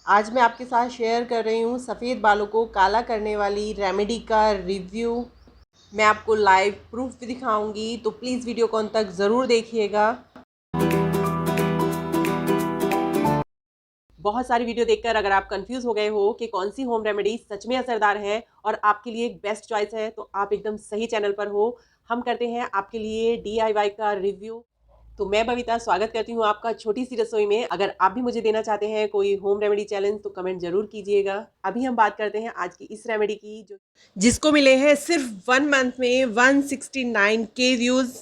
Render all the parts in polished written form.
आज मैं आपके साथ शेयर कर रही हूँ सफ़ेद बालों को काला करने वाली रेमेडी का रिव्यू। मैं आपको लाइव प्रूफ भी दिखाऊंगी, तो प्लीज़ वीडियो को अंत तक ज़रूर देखिएगा। बहुत सारी वीडियो देखकर अगर आप कंफ्यूज हो गए हो कि कौन सी होम रेमेडी सच में असरदार है और आपके लिए एक बेस्ट चॉइस है, तो आप एकदम सही चैनल पर हो। हम करते हैं आपके लिए DIY का रिव्यू। तो मैं बबीता स्वागत करती हूँ आपका छोटी सी रसोई में। अगर आप भी मुझे देना चाहते हैं कोई होम रेमेडी चैलेंज तो कमेंट जरूर कीजिएगा। अभी हम बात करते हैं आज की इस रेमेडी की, जिसको मिले हैं सिर्फ 1 मंथ में 169K व्यूज।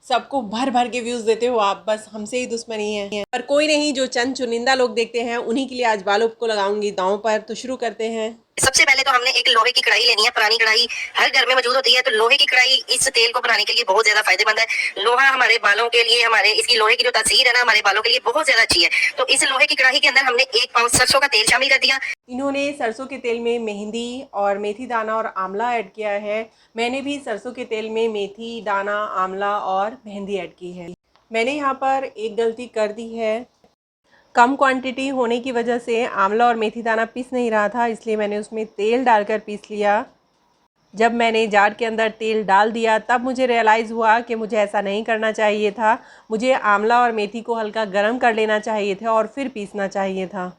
सबको भर भर के व्यूज देते हो आप, बस हमसे ही दुश्मनी है। पर कोई नहीं, जो चंद चुनिंदा लोग देखते हैं उन्हीं के लिए आज बालों को लगाऊंगी दांव पर। तो शुरू करते हैं। सबसे पहले तो हमने एक लोहे की कढ़ाई लेनी है। पुरानी कढ़ाई हर घर में मौजूद होती है, तो लोहे की कढ़ाई इस तेल को बनाने के लिए बहुत ज्यादा फायदेमंद है। लोहा हमारे बालों के लिए, हमारे इसकी लोहे की जो तासीर है ना, हमारे बालों के लिए बहुत ज्यादा अच्छी है। तो इस लोहे की कढ़ाई के अंदर हमने 1 पाउच सरसों का तेल शामिल कर दिया। इन्होंने सरसों के तेल में मेहंदी और मेथी दाना और आंवला ऐड किया है। मैंने भी सरसों के तेल में मेथी दाना, आंवला और मेहंदी ऐड की है। मैंने यहाँ पर एक गलती कर दी है। कम क्वांटिटी होने की वजह से आंवला और मेथी दाना पीस नहीं रहा था, इसलिए मैंने उसमें तेल डालकर पीस लिया। जब मैंने जार के अंदर तेल डाल दिया तब मुझे रियलाइज़ हुआ कि मुझे ऐसा नहीं करना चाहिए था। मुझे आंवला और मेथी को हल्का गर्म कर लेना चाहिए था और फिर पीसना चाहिए था।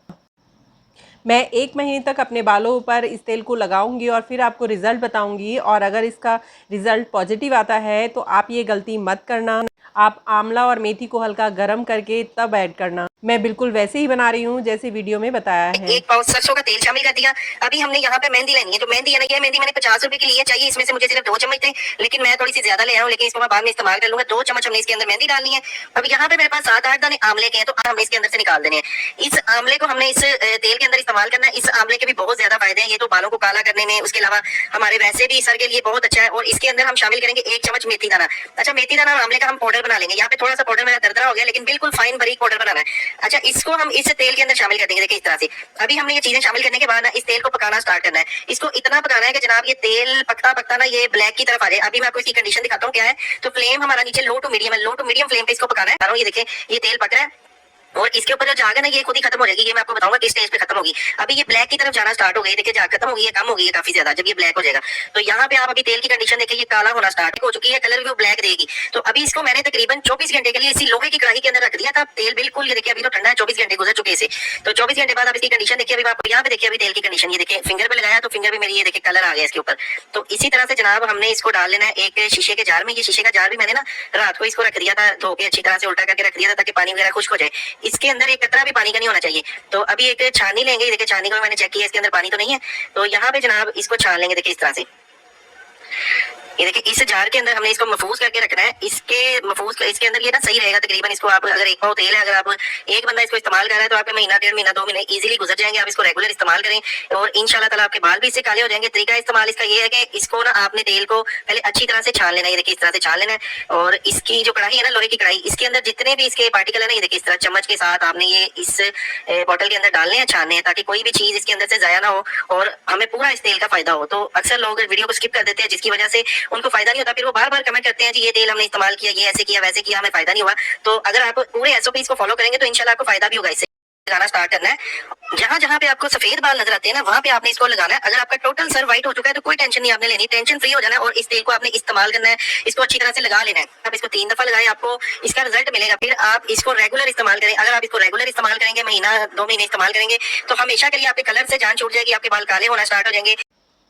मैं 1 महीने तक अपने बालों पर इस तेल को लगाऊंगी और फिर आपको रिज़ल्ट बताऊंगी। और अगर इसका रिज़ल्ट पॉजिटिव आता है तो आप ये गलती मत करना। आप आंवला और मेथी को हल्का गर्म करके तब ऐड करना। मैं बिल्कुल वैसे ही बना रही हूँ जैसे वीडियो में बताया है। 1 पाउच सरसों का तेल शामिल कर दिया। अभी हमने यहाँ पे मेहंदी लेनी है। तो मेहंदी है, मेहंदी मैंने 50 रुपए की ली है। चाहिए इसमें से मुझे सिर्फ 2 चम्मच थे, लेकिन मैं थोड़ी सी ज्यादा ले आया हूँ, लेकिन इसको मैं बाद में इस्तेमाल कर लूंगा। 2 चम्मच हमने इसके अंदर मेहंदी डालनी है। अब यहाँ पे मेरे पास 7-8 दाने आंवले के हैं, तो हमने इसके अंदर से निकाल देने हैं। इस आंवले को हमने इस तेल के अंदर इस्तेमाल करना है। इस आंवले के भी बहुत ज्यादा फायदे हैं। ये तो बालों को काला करने में, उसके अलावा हमारे वैसे भी सर के लिए बहुत अच्छा है। और इसके अंदर हम शामिल करेंगे 1 चम्मच मेथी दाना। अच्छा, मेथी दाना और आंवले का हम पाउडर बना लेंगे। यहाँ पे थोड़ा सा पाउडर मेरा दरदरा हो गया, लेकिन बिल्कुल फाइन बारीक पाउडर बनाना है। अच्छा, इसको हम इस तेल के अंदर शामिल कर देंगे। देखिए इस तरह से। अभी हमने ये चीजें शामिल करने के बाद ना इस तेल को पकाना स्टार्ट करना है। इसको इतना पकाना है कि जनाब ये तेल पकता पकता ना ये ब्लैक की तरफ आ जाए। अभी मैं आपको इसकी कंडीशन दिखाता हूँ क्या है। तो फ्लेम हमारा नीचे लो टू मीडियम है। लो टू मीडियम फ्लेम पे इसको पकाना है। ये देखें, ये तेल पक रहा है और इसके ऊपर जो जाग है ना, ये खुद ही खत्म हो जाएगी। ये मैं आपको बताऊंगा किस स्टेज पे खत्म होगी। अभी ये ब्लैक की तरफ जाना स्टार्ट हो गई। देखिए जाग खत्म हो गई है, कम हो गई है काफी ज्यादा। जब ये ब्लैक हो जाएगा तो यहाँ पे आप अभी तेल की कंडीशन देखिए, ये काला होना स्टार्ट हो चुकी है, कलर भी वो ब्लैक देगी। तो अभी इसको मैंने तकरीबन 24 घंटे के लिए इसी लोहे की कढ़ाई के अंदर रख दिया था। तेल बिल्कुल ये देखिए अभी तो ठंडा है, 24 घंटे गुजर चुके इसे। तो 24 घंटे बाद अब इसकी कंडीशन देखिए। अभी आपको यहाँ पे देखिए अभी तेल की कंडीशन, ये देखिए फिंगर पे लगाया तो फिंगर भी मेरी ये देखिए कलर आ गया इसके ऊपर। तो इसी तरह से जनाब हमने इसको डाल लेना है एक शीशे के जार में। ये शीशे का जार भी मैंने ना रात को इसको रख दिया था, धो के अच्छी तरह से उल्टा करके रख दिया था, ताकि पानी वगैरह खुश्क हो जाए। इसके अंदर एक कतरा भी पानी का नहीं होना चाहिए। तो अभी एक छानी लेंगे। देखिए छानी को मैंने चेक किया, इसके अंदर पानी तो नहीं है। तो यहाँ पे जनाब इसको छान लेंगे। देखिए इस तरह से। ये देखिए इस जार के अंदर हमने इसको महफूज करके रखना है। इसके अंदर ये ना सही रहेगा तकरीबन। इसको आप अगर 1 पाव तेल है, अगर आप एक बंदा इसको इस्तेमाल कर रहा है तो आपके महीना, 1.5 महीना, 2 महीने इजीली गुजर जाएंगे। आप इसको रेगुलर इस्तेमाल करें और इंशाल्लाह ताला आपके बाल भी इससे काले हो जाएंगे। तरीका इस्तेमाल इसका ये है कि इसको ना आपने तेल को पहले अच्छी तरह से छान लेना है। ये देखिए इस तरह से छान लेना है। और इसकी जो कढ़ाई है ना, लोहे की कढ़ाई, इसके अंदर जितने भी इसके पार्टिकल है ना, ये देखिए इस तरह चम्मच के साथ आपने ये इस बॉटल के अंदर डालने हैं, छानने हैं, ताकि कोई भी चीज इसके अंदर से जाया ना हो और हमें पूरा इस तेल का फायदा हो। तो अक्सर लोग वीडियो को स्किप कर देते हैं, जिसकी वजह से उनको फायदा नहीं होता। फिर वो बार बार कमेंट करते हैं जी ये तेल हमने इस्तेमाल किया, ये ऐसे किया, वैसे किया, हमें फायदा नहीं हुआ। तो अगर आप पूरे SOPs को फॉलो करेंगे तो इंशाल्लाह आपको फायदा भी होगा। इससे लगाना स्टार्ट करना है। जहां जहां पे आपको सफेद बाल नजर आते हैं ना, वहां पे आपने इसको लगाना है। अगर आपका टोटल सर व्हाइट हो चुका है तो कोई टेंशन नहीं आपने लेनी, टेंशन फ्री हो जाना है और इस तेल को आपने इस्तेमाल करना है। इसको अच्छी तरह से लगा लेना है। आप इसको 3 दफा लगाएं, आपको इसका रिजल्ट मिलेगा। फिर आप इसको रेगुलर इस्तेमाल करें। अगर आप इसको रेगुलर इस्तेमाल करेंगे, महीना 2 महीने इस्तेमाल करेंगे, तो हमेशा के लिए आपके कलर से जान छूट जाएगी, आपके बाल काले होना स्टार्ट हो जाएंगे।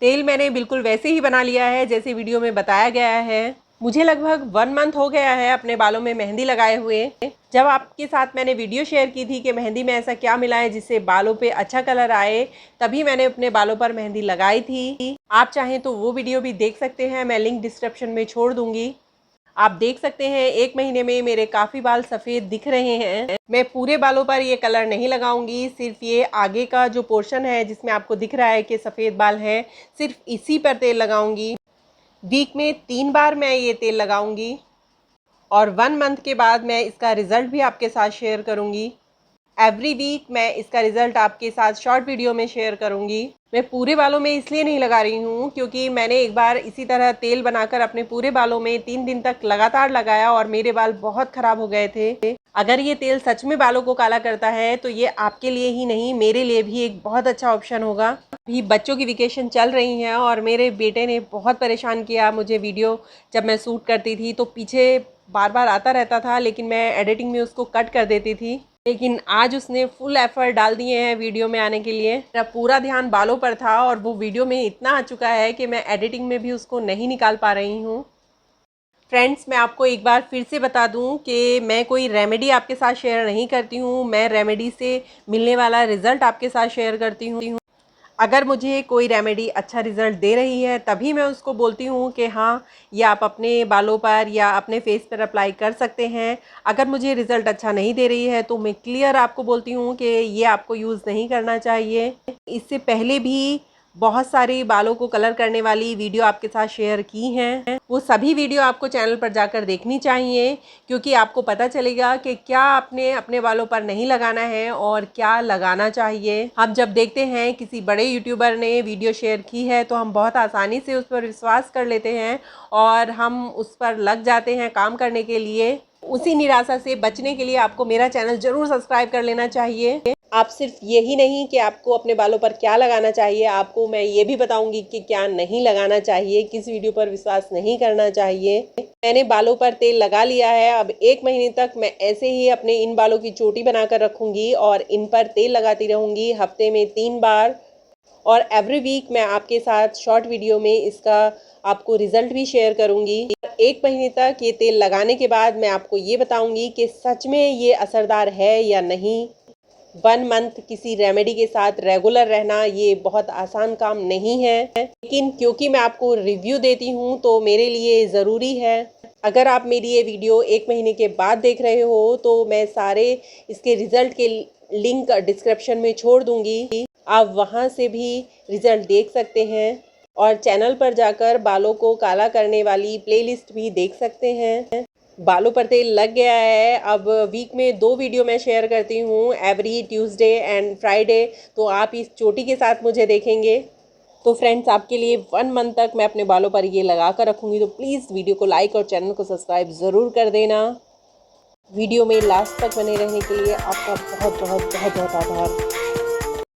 तेल मैंने बिल्कुल वैसे ही बना लिया है जैसे वीडियो में बताया गया है। मुझे लगभग 1 मंथ हो गया है अपने बालों में मेहंदी लगाए हुए। जब आपके साथ मैंने वीडियो शेयर की थी कि मेहंदी में ऐसा क्या मिला है जिससे बालों पे अच्छा कलर आए, तभी मैंने अपने बालों पर मेहंदी लगाई थी। आप चाहें तो वो वीडियो भी देख सकते हैं, मैं लिंक डिस्क्रिप्शन में छोड़ दूंगी। आप देख सकते हैं 1 महीने में मेरे काफ़ी बाल सफ़ेद दिख रहे हैं। मैं पूरे बालों पर ये कलर नहीं लगाऊंगी, सिर्फ ये आगे का जो पोर्शन है जिसमें आपको दिख रहा है कि सफ़ेद बाल हैं, सिर्फ इसी पर तेल लगाऊंगी। वीक में 3 बार मैं ये तेल लगाऊंगी और 1 मंथ के बाद मैं इसका रिज़ल्ट भी आपके साथ शेयर करूंगी। एवरी वीक मैं इसका रिज़ल्ट आपके साथ शॉर्ट वीडियो में शेयर करूंगी। मैं पूरे बालों में इसलिए नहीं लगा रही हूँ क्योंकि मैंने एक बार इसी तरह तेल बनाकर अपने पूरे बालों में 3 दिन तक लगातार लगाया और मेरे बाल बहुत ख़राब हो गए थे। अगर ये तेल सच में बालों को काला करता है तो ये आपके लिए ही नहीं, मेरे लिए भी एक बहुत अच्छा ऑप्शन होगा। अभी बच्चों की वेकेशन चल रही हैं और मेरे बेटे ने बहुत परेशान किया मुझे। वीडियो जब मैं शूट करती थी तो पीछे बार बार आता रहता था, लेकिन मैं एडिटिंग में उसको कट कर देती थी। लेकिन आज उसने फुल एफर्ट डाल दिए हैं वीडियो में आने के लिए। मेरा पूरा ध्यान बालों पर था और वो वीडियो में इतना आ चुका है कि मैं एडिटिंग में भी उसको नहीं निकाल पा रही हूँ। फ्रेंड्स, मैं आपको एक बार फिर से बता दूं कि मैं कोई रेमेडी आपके साथ शेयर नहीं करती हूँ। मैं रेमेडी से मिलने वाला रिज़ल्ट आपके साथ शेयर करती हूँ। अगर मुझे कोई रेमेडी अच्छा रिज़ल्ट दे रही है तभी मैं उसको बोलती हूँ कि हाँ, ये आप अपने बालों पर या अपने फेस पर अप्लाई कर सकते हैं। अगर मुझे रिज़ल्ट अच्छा नहीं दे रही है तो मैं क्लियर आपको बोलती हूँ कि ये आपको यूज़ नहीं करना चाहिए। इससे पहले भी बहुत सारी बालों को कलर करने वाली वीडियो आपके साथ शेयर की हैं। वो सभी वीडियो आपको चैनल पर जाकर देखनी चाहिए, क्योंकि आपको पता चलेगा कि क्या आपने अपने बालों पर नहीं लगाना है और क्या लगाना चाहिए। हम जब देखते हैं किसी बड़े यूट्यूबर ने वीडियो शेयर की है तो हम बहुत आसानी से उस पर विश्वास कर लेते हैं और हम उस पर लग जाते हैं काम करने के लिए। उसी निराशा से बचने के लिए आपको मेरा चैनल ज़रूर सब्सक्राइब कर लेना चाहिए। आप सिर्फ यही नहीं कि आपको अपने बालों पर क्या लगाना चाहिए, आपको मैं ये भी बताऊंगी कि क्या नहीं लगाना चाहिए, किस वीडियो पर विश्वास नहीं करना चाहिए। मैंने बालों पर तेल लगा लिया है। अब 1 महीने तक मैं ऐसे ही अपने इन बालों की चोटी बनाकर रखूंगी और इन पर तेल लगाती रहूंगी हफ्ते में 3 बार। और एवरी वीक मैं आपके साथ शॉर्ट वीडियो में इसका आपको रिजल्ट भी शेयर करूंगी। 1 महीने तक ये तेल लगाने के बाद मैं आपको ये बताऊंगी कि सच में ये असरदार है या नहीं। 1 मंथ किसी रेमेडी के साथ रेगुलर रहना ये बहुत आसान काम नहीं है, लेकिन क्योंकि मैं आपको रिव्यू देती हूँ तो मेरे लिए ज़रूरी है। अगर आप मेरी ये वीडियो 1 महीने के बाद देख रहे हो तो मैं सारे इसके रिज़ल्ट के लिंक डिस्क्रिप्शन में छोड़ दूँगी, आप वहाँ से भी रिज़ल्ट देख सकते हैं और चैनल पर जाकर बालों को काला करने वाली प्लेलिस्ट भी देख सकते हैं। बालों पर तेल लग गया है। अब वीक में 2 वीडियो मैं शेयर करती हूँ, एवरी ट्यूसडे एंड फ्राइडे, तो आप इस चोटी के साथ मुझे देखेंगे। तो फ्रेंड्स, आपके लिए 1 मंथ तक मैं अपने बालों पर ये लगा कर रखूँगी, तो प्लीज़ वीडियो को लाइक और चैनल को सब्सक्राइब ज़रूर कर देना। वीडियो में लास्ट तक बने रहने के लिए आपका बहुत बहुत बहुत बहुत आभार।